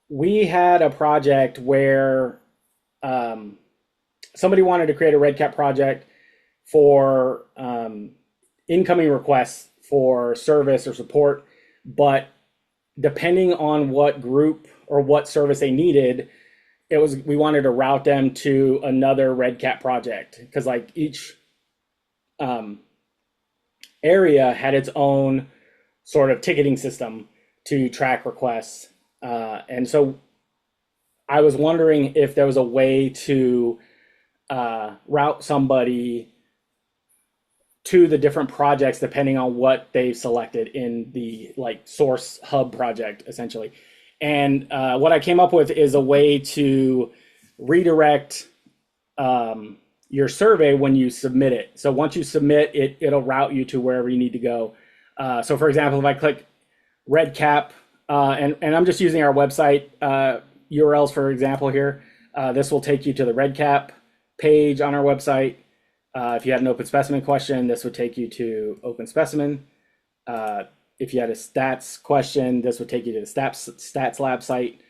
we had a project where um, somebody wanted to create a REDCap project for incoming requests for service or support, but depending on what group or what service they needed, it was we wanted to route them to another REDCap project because like each um, area had its own sort of ticketing system to track requests, and so I was wondering if there was a way to route somebody to the different projects depending on what they've selected in the like source hub project essentially. And what I came up with is a way to redirect your survey when you submit it. So once you submit it, it'll route you to wherever you need to go. So for example, if I click REDCap, and I'm just using our website URLs for example here, this will take you to the REDCap page on our website. If you had an open specimen question, this would take you to open specimen. If you had a stats question, this would take you to the stats lab site.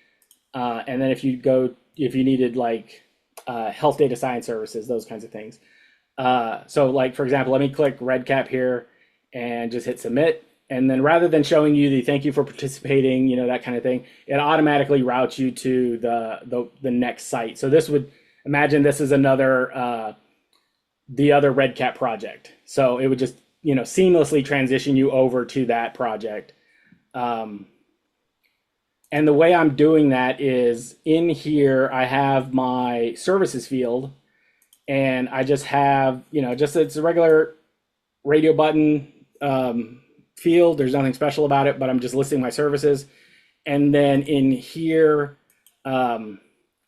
And then if you needed like health data science services, those kinds of things. So like, for example, let me click REDCap here and just hit submit. And then rather than showing you the thank you for participating, that kind of thing, it automatically routes you to the next site. So this would, imagine this is the other REDCap project. So it would just, seamlessly transition you over to that project. And the way I'm doing that is in here, I have my services field and I just have, it's a regular radio button field. There's nothing special about it, but I'm just listing my services. And then in here, I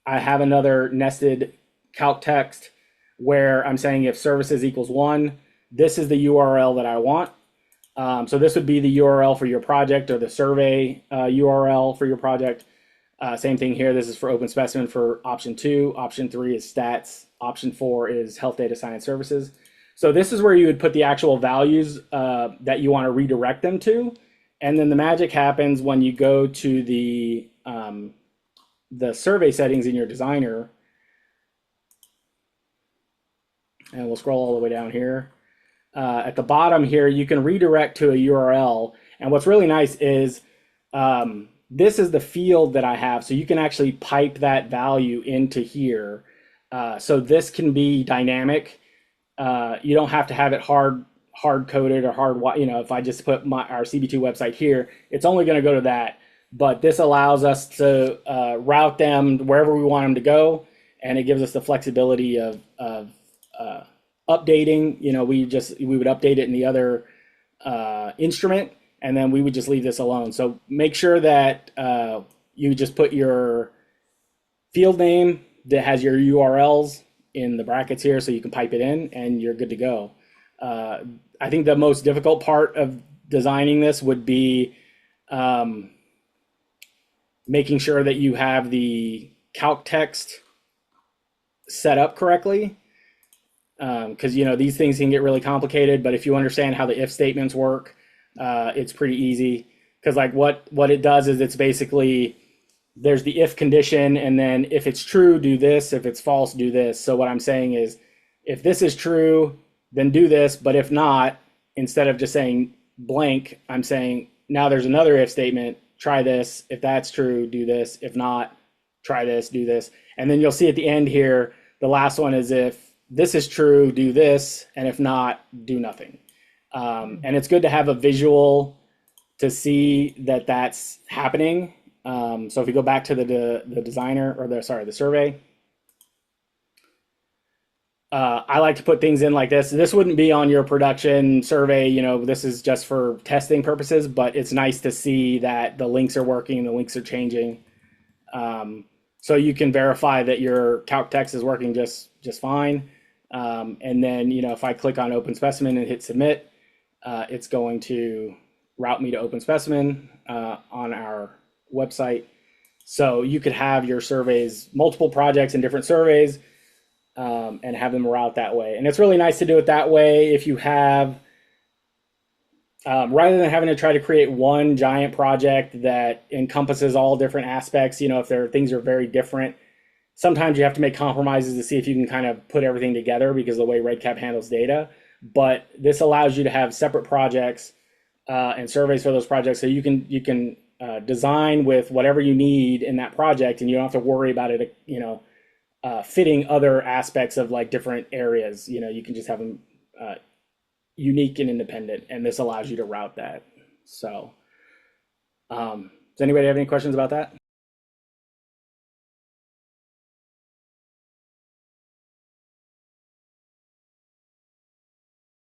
have another nested calc text where I'm saying if services equals 1, this is the URL that I want. So this would be the URL for your project or the survey URL for your project. Same thing here. This is for open specimen for option 2. Option 3 is stats. Option 4 is health data science services. So this is where you would put the actual values that you want to redirect them to. And then the magic happens when you go to the survey settings in your designer. And we'll scroll all the way down here. At the bottom here, you can redirect to a URL. And what's really nice is this is the field that I have. So you can actually pipe that value into here. So this can be dynamic. You don't have to have it hard coded or if I just put our CB2 website here, it's only going to go to that. But this allows us to route them wherever we want them to go. And it gives us the flexibility of updating. We would update it in the other instrument, and then we would just leave this alone. So make sure that you just put your field name that has your URLs in the brackets here so you can pipe it in and you're good to go. I think the most difficult part of designing this would be making sure that you have the calc text set up correctly. Because these things can get really complicated, but if you understand how the if statements work, it's pretty easy. Because like what it does is it's basically there's the if condition, and then if it's true, do this. If it's false, do this. So what I'm saying is, if this is true, then do this. But if not, instead of just saying blank, I'm saying now there's another if statement. Try this. If that's true, do this. If not, try this, do this. And then you'll see at the end here, the last one is if this is true, do this, and if not, do nothing. And it's good to have a visual to see that that's happening. So if you go back to the designer or the survey, I like to put things in like this. This wouldn't be on your production survey, this is just for testing purposes, but it's nice to see that the links are working, the links are changing. So you can verify that your calc text is working just fine. And then, if I click on open specimen and hit submit, it's going to route me to open specimen on our website. So you could have your surveys, multiple projects in different surveys, and have them route that way. And it's really nice to do it that way if you have Rather than having to try to create one giant project that encompasses all different aspects, if there are things are very different, sometimes you have to make compromises to see if you can kind of put everything together because of the way REDCap handles data. But this allows you to have separate projects and surveys for those projects, so you can design with whatever you need in that project, and you don't have to worry about it, fitting other aspects of like different areas. You can just have them unique and independent, and this allows you to route that. So, does anybody have any questions about that?